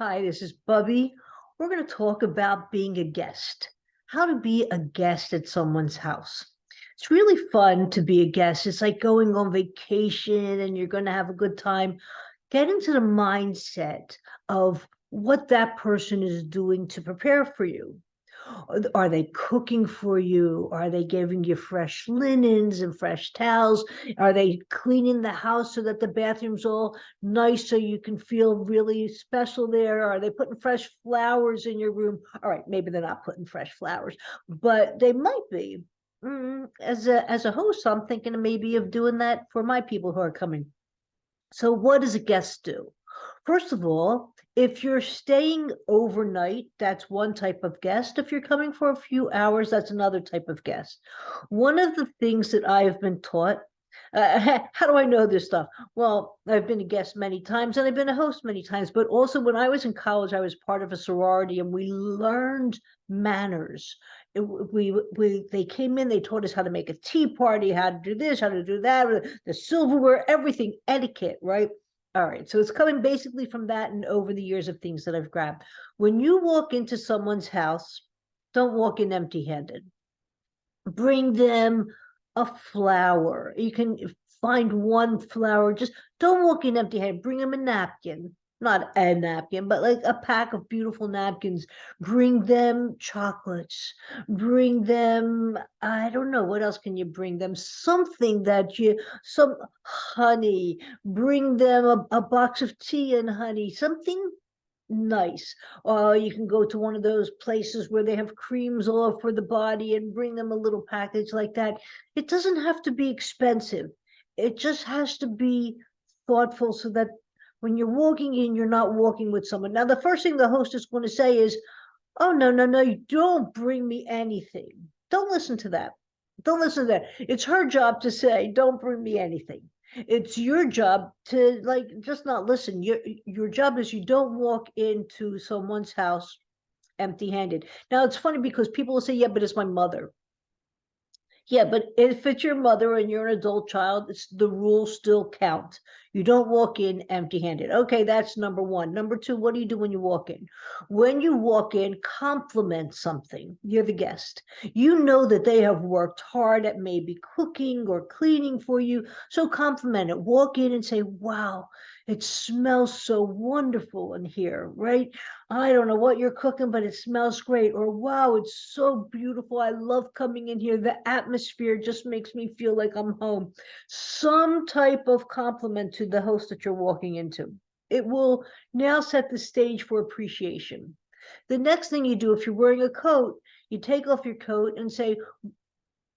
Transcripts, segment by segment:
Hi, this is Bubbie. We're going to talk about being a guest, how to be a guest at someone's house. It's really fun to be a guest. It's like going on vacation and you're going to have a good time. Get into the mindset of what that person is doing to prepare for you. Are they cooking for you? Are they giving you fresh linens and fresh towels? Are they cleaning the house so that the bathroom's all nice so you can feel really special there? Are they putting fresh flowers in your room? All right, maybe they're not putting fresh flowers, but they might be. As a host, I'm thinking maybe of doing that for my people who are coming. So what does a guest do? First of all, if you're staying overnight, that's one type of guest. If you're coming for a few hours, that's another type of guest. One of the things that I have been taught, how do I know this stuff? Well, I've been a guest many times and I've been a host many times, but also when I was in college, I was part of a sorority and we learned manners. They came in, they taught us how to make a tea party, how to do this, how to do that, the silverware, everything, etiquette, right? All right, so it's coming basically from that and over the years of things that I've grabbed. When you walk into someone's house, don't walk in empty-handed. Bring them a flower. You can find one flower. Just don't walk in empty-handed. Bring them a napkin, not a napkin, but like a pack of beautiful napkins. Bring them chocolates. Bring them, I don't know, what else can you bring them? Something that some honey. Bring them a box of tea and honey, something nice. You can go to one of those places where they have creams all over the body and bring them a little package like that. It doesn't have to be expensive. It just has to be thoughtful so that when you're walking in, you're not walking with someone. Now, the first thing the host is going to say is, oh, no, no, no, you don't bring me anything. Don't listen to that. Don't listen to that. It's her job to say, don't bring me anything. It's your job to like just not listen. Your job is you don't walk into someone's house empty-handed. Now it's funny because people will say, yeah, but it's my mother. Yeah, but if it's your mother and you're an adult child, the rules still count. You don't walk in empty-handed. Okay, that's number one. Number two, what do you do when you walk in? When you walk in, compliment something. You're the guest. You know that they have worked hard at maybe cooking or cleaning for you. So compliment it. Walk in and say, wow, it smells so wonderful in here, right? I don't know what you're cooking, but it smells great. Or, wow, it's so beautiful. I love coming in here. The atmosphere just makes me feel like I'm home. Some type of compliment to the host that you're walking into. It will now set the stage for appreciation. The next thing you do, if you're wearing a coat, you take off your coat and say,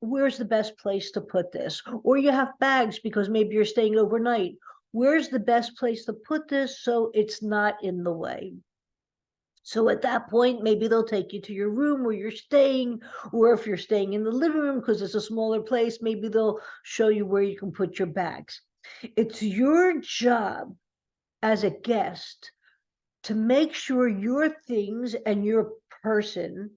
where's the best place to put this? Or you have bags because maybe you're staying overnight. Where's the best place to put this so it's not in the way? So at that point, maybe they'll take you to your room where you're staying, or if you're staying in the living room because it's a smaller place, maybe they'll show you where you can put your bags. It's your job as a guest to make sure your things and your person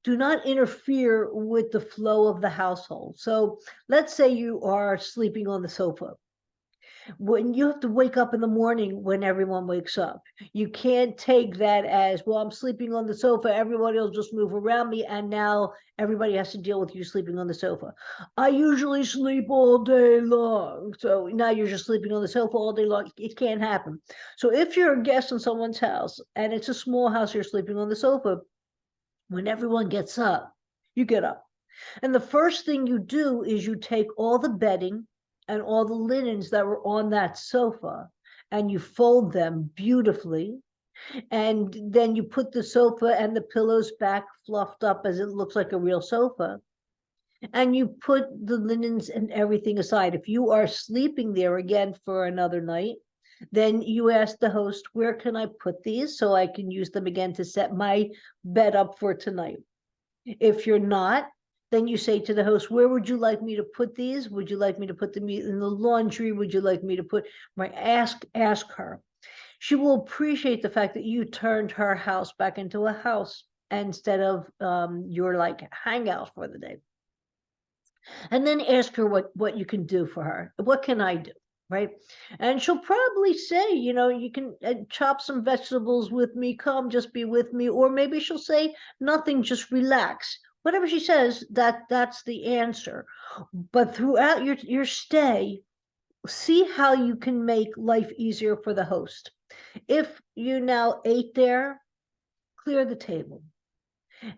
do not interfere with the flow of the household. So let's say you are sleeping on the sofa. When you have to wake up in the morning when everyone wakes up, you can't take that as, well, I'm sleeping on the sofa, everybody will just move around me, and now everybody has to deal with you sleeping on the sofa. I usually sleep all day long, so now you're just sleeping on the sofa all day long. It can't happen. So if you're a guest in someone's house and it's a small house, you're sleeping on the sofa, when everyone gets up, you get up. And the first thing you do is you take all the bedding and all the linens that were on that sofa and you fold them beautifully. And then you put the sofa and the pillows back fluffed up as it looks like a real sofa. And you put the linens and everything aside. If you are sleeping there again for another night, then you ask the host, where can I put these so I can use them again to set my bed up for tonight? If you're not, then you say to the host, where would you like me to put these? Would you like me to put them in the laundry? Would you like me to put my ask her? She will appreciate the fact that you turned her house back into a house instead of your like hangout for the day. And then ask her what you can do for her. What can I do? right? And she'll probably say, you can chop some vegetables with me, come just be with me. Or maybe she'll say nothing, just relax. Whatever she says, that's the answer. But throughout your stay, see how you can make life easier for the host. If you now ate there, clear the table.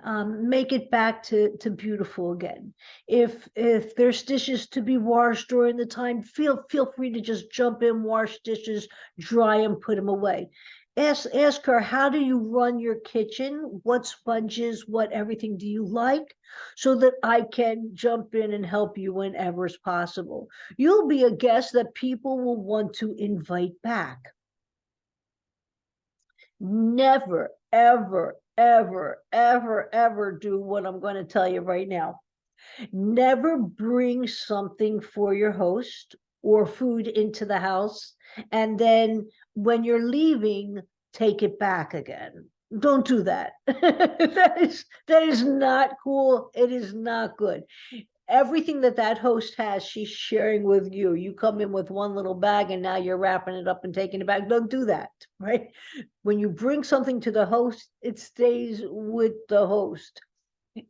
Make it back to beautiful again. If there's dishes to be washed during the time, feel free to just jump in, wash dishes, dry them, put them away. Ask her, how do you run your kitchen? What sponges, what everything do you like? So that I can jump in and help you whenever is possible. You'll be a guest that people will want to invite back. Never, ever, ever, ever, ever do what I'm going to tell you right now. Never bring something for your host or food into the house, and then when you're leaving, take it back again. Don't do that. that is not cool. It is not good. Everything that host has, she's sharing with you. You come in with one little bag and now you're wrapping it up and taking it back. Don't do that, right? When you bring something to the host, it stays with the host.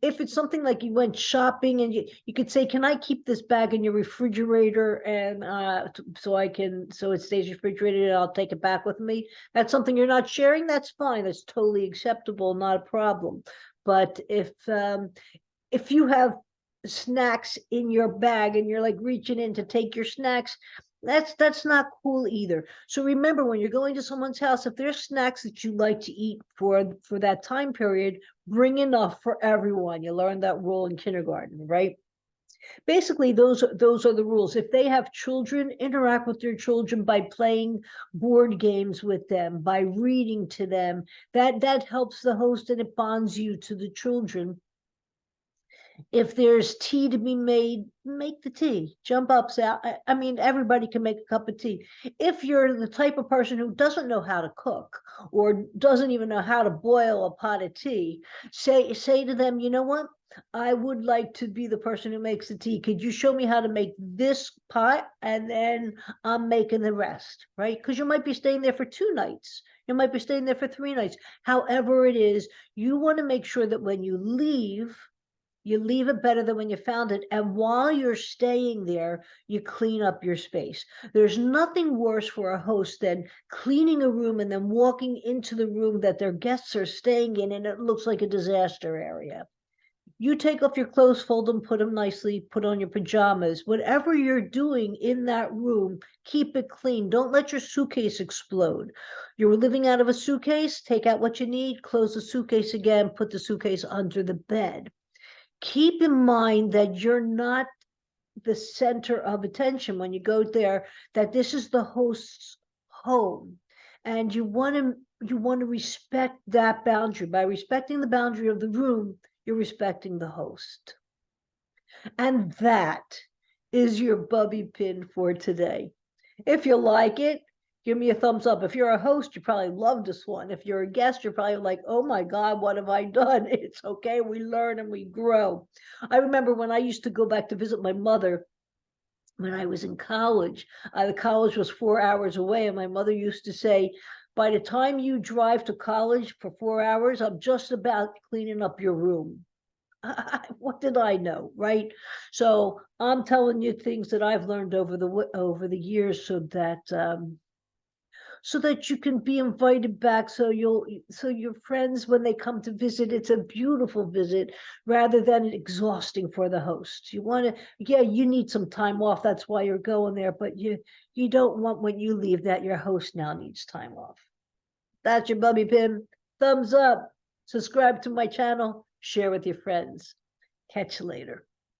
If it's something like you went shopping and you could say, can I keep this bag in your refrigerator and so it stays refrigerated and I'll take it back with me. That's something you're not sharing. That's fine. That's totally acceptable. Not a problem. But if you have snacks in your bag and you're like reaching in to take your snacks, that's not cool either. So remember, when you're going to someone's house, if there's snacks that you like to eat for that time period, bring enough for everyone. You learned that rule in kindergarten, right? Basically, those are the rules. If they have children, interact with their children by playing board games with them, by reading to them. That helps the host and it bonds you to the children. If there's tea to be made, make the tea. Jump up, say, I mean, everybody can make a cup of tea. If you're the type of person who doesn't know how to cook or doesn't even know how to boil a pot of tea, say to them, you know what? I would like to be the person who makes the tea. Could you show me how to make this pot? And then I'm making the rest, right? Because you might be staying there for 2 nights. You might be staying there for 3 nights. However it is, you want to make sure that when you leave it better than when you found it. And while you're staying there, you clean up your space. There's nothing worse for a host than cleaning a room and then walking into the room that their guests are staying in, and it looks like a disaster area. You take off your clothes, fold them, put them nicely, put on your pajamas. Whatever you're doing in that room, keep it clean. Don't let your suitcase explode. You're living out of a suitcase, take out what you need, close the suitcase again, put the suitcase under the bed. Keep in mind that you're not the center of attention when you go there, that this is the host's home. And you want to respect that boundary. By respecting the boundary of the room, you're respecting the host. And that is your Bubbie pin for today. If you like it, give me a thumbs up. If you're a host, you probably love this one. If you're a guest, you're probably like, oh my God, what have I done? It's okay. We learn and we grow. I remember when I used to go back to visit my mother when I was in college. The college was 4 hours away. And my mother used to say, by the time you drive to college for 4 hours, I'm just about cleaning up your room. What did I know, right? So I'm telling you things that I've learned over the years, so that you can be invited back, so your friends, when they come to visit, it's a beautiful visit rather than exhausting for the host. You need some time off, that's why you're going there, but you don't want when you leave that your host now needs time off. That's your Bubbie pin. Thumbs up, subscribe to my channel, share with your friends. Catch you later.